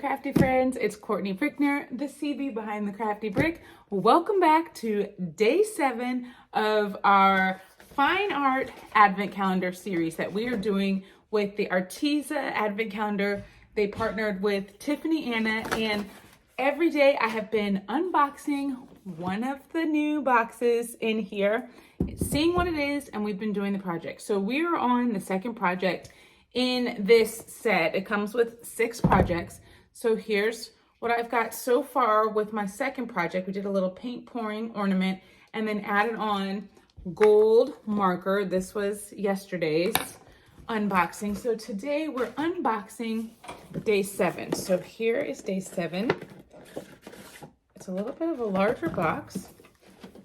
crafty friends, it's Courtney Brickner, the CB behind the Crafty Brick. Welcome back to day 7 of our fine art advent calendar series that we are doing with the Arteza advent calendar. They partnered with Tiffany Anna, and every day I have been unboxing one of the new boxes in here, seeing what it is, and we've been doing the project. So we are on the second project in this set. It comes with 6 projects. So here's what I've got so far with my second project. We did a little paint pouring ornament and then added on gold marker. This was yesterday's unboxing. So today we're unboxing day 7. So here is day 7. It's a little bit of a larger box.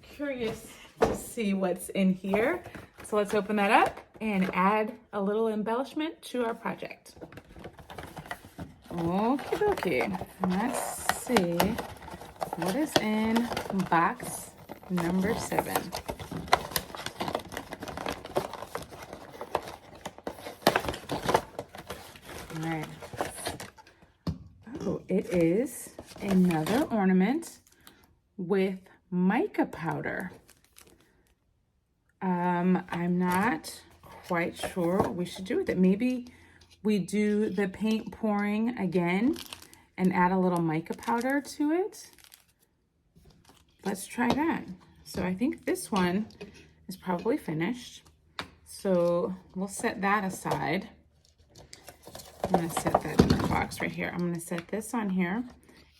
Curious to see what's in here. So let's open that up and add a little embellishment to our project. Okie dokie. Let's see what is in box number 7. All right. Oh, it is another ornament with mica powder. I'm not quite sure what we should do with it. Maybe we do the paint pouring again and add a little mica powder to it. Let's try that. So I think this one is probably finished. So we'll set that aside. I'm gonna set that in the box right here. I'm gonna set this on here,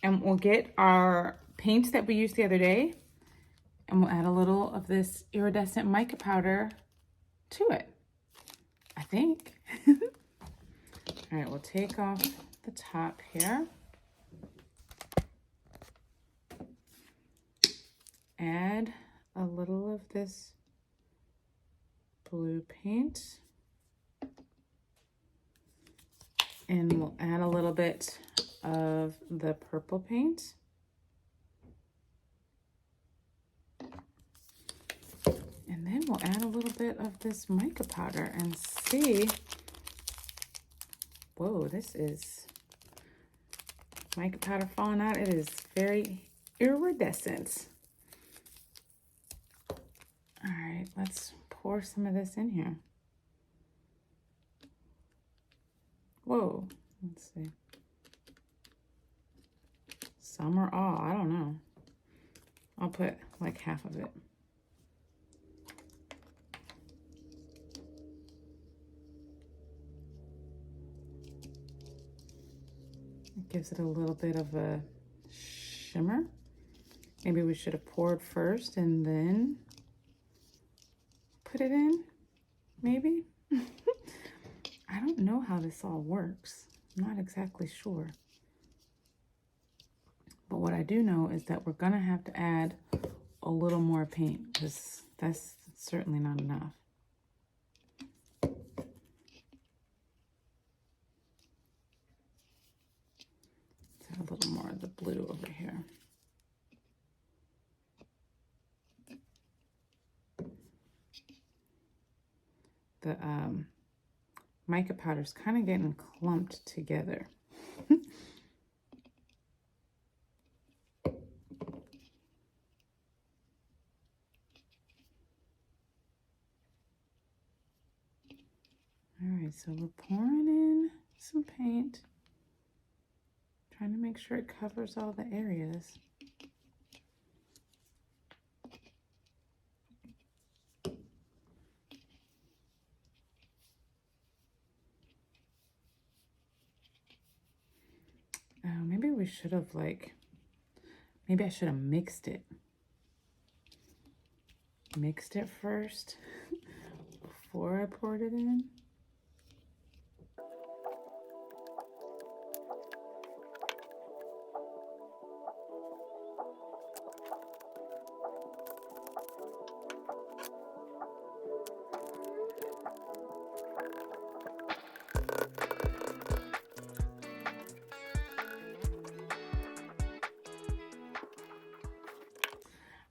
and we'll get our paints that we used the other day, and we'll add a little of this iridescent mica powder to it, I think. All right, we'll take off the top here. Add a little of this blue paint. And we'll add a little bit of the purple paint. And then we'll add a little bit of this mica powder and see. Whoa, this is mica powder falling out. It is very iridescent. All right, let's pour some of this in here. Whoa, let's see. Some or all, I don't know. I'll put like half of it. It gives it a little bit of a shimmer. Maybe we should have poured first and then put it in, maybe? I don't know how this all works. I'm not exactly sure. But what I do know is that we're gonna have to add a little more paint because that's certainly not enough. Let's add a little more of the blue over here. The mica powder's kind of getting clumped together. All right, so we're pouring in some paint, trying to make sure it covers all the areas. Maybe we should have maybe I should have mixed it. Mixed it first before I poured it in.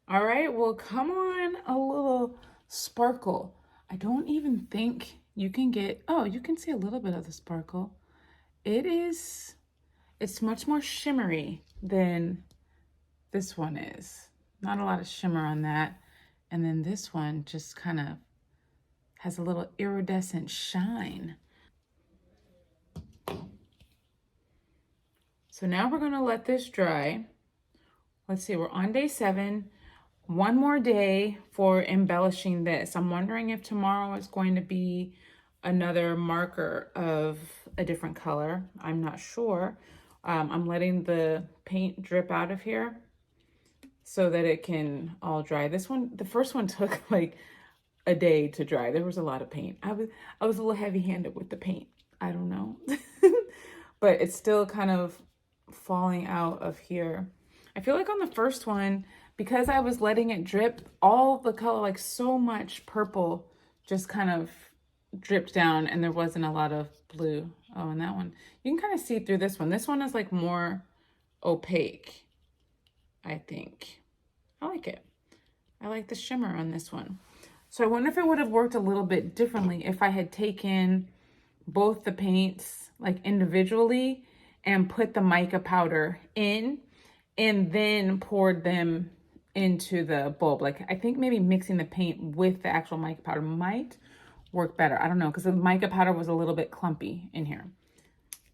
All right, well, come on, a little sparkle. I don't even think you can get, oh, you can see a little bit of the sparkle. It's it's much more shimmery than this one is. Not a lot of shimmer on that. And then this one just kind of has a little iridescent shine. So now we're gonna let this dry. Let's see, we're on day 7. One more day for embellishing this. I'm wondering if tomorrow is going to be another marker of a different color. I'm not sure. I'm letting the paint drip out of here so that it can all dry. This one, the first one took like a day to dry. There was a lot of paint. I was a little heavy-handed with the paint. I don't know. But it's still kind of falling out of here. I feel like on the first one, because I was letting it drip, all the color, like so much purple just kind of dripped down and there wasn't a lot of blue. Oh, and that one, you can kind of see through this one. This one is like more opaque, I think. I like it. I like the shimmer on this one. So I wonder if it would have worked a little bit differently if I had taken both the paints like individually and put the mica powder in and then poured them into the bulb. Like I think maybe mixing the paint with the actual mica powder might work better. I don't know, because the mica powder was a little bit clumpy in here.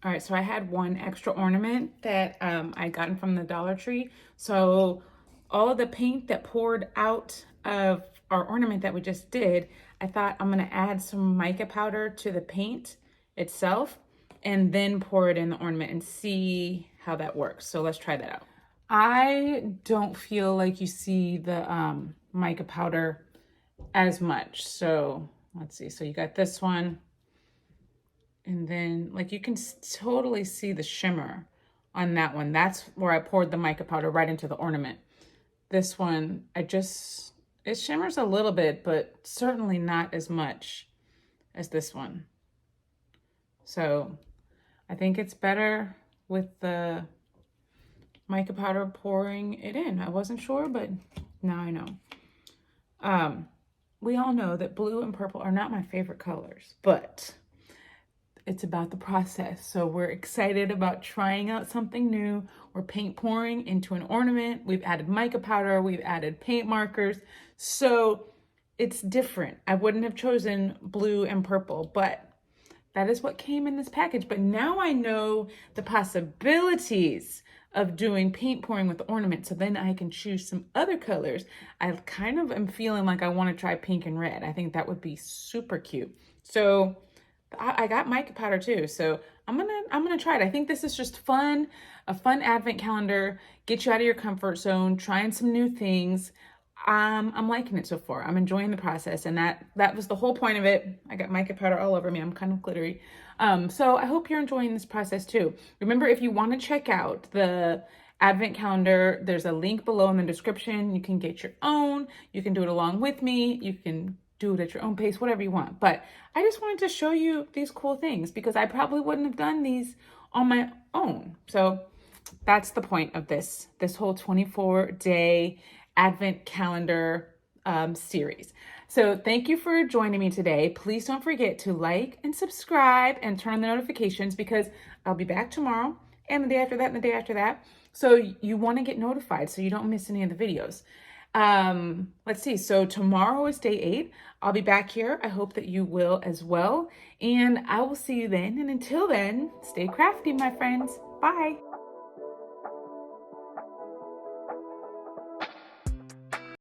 All right, so I had one extra ornament that I gotten from the Dollar Tree. So all of the paint that poured out of our ornament that we just did, I thought I'm gonna add some mica powder to the paint itself and then pour it in the ornament and see how that works. So let's try that out. I don't feel like you see the mica powder as much. So let's see. So you got this one. And then like you can totally see the shimmer on that one. That's where I poured the mica powder right into the ornament. This one, it shimmers a little bit, but certainly not as much as this one. So I think it's better with the mica powder pouring it in. I wasn't sure, but now I know. We all know that blue and purple are not my favorite colors, but it's about the process. So we're excited about trying out something new. We're paint pouring into an ornament. We've added mica powder. We've added paint markers. So it's different. I wouldn't have chosen blue and purple, but that is what came in this package. But now I know the possibilities of doing paint pouring with ornaments, so then I can choose some other colors. I kind of am feeling like I want to try pink and red. I think that would be super cute. So I got mica powder too, so I'm gonna try it. I think this is just fun, a fun advent calendar, get you out of your comfort zone, trying some new things. I'm liking it so far. I'm enjoying the process, and that was the whole point of it. I got mica powder all over me. I'm kind of glittery. So I hope you're enjoying this process too. Remember, if you want to check out the advent calendar, there's a link below in the description. You can get your own. You can do it along with me. You can do it at your own pace, whatever you want. But I just wanted to show you these cool things because I probably wouldn't have done these on my own. So that's the point of this whole 24-day advent calendar series. So thank you for joining me today. Please don't forget to like and subscribe and turn on the notifications because I'll be back tomorrow and the day after that and the day after that. So you want to get notified so you don't miss any of the videos. Let's see. So tomorrow is day 8. I'll be back here. I hope that you will as well. And I will see you then. And until then, stay crafty, my friends. Bye.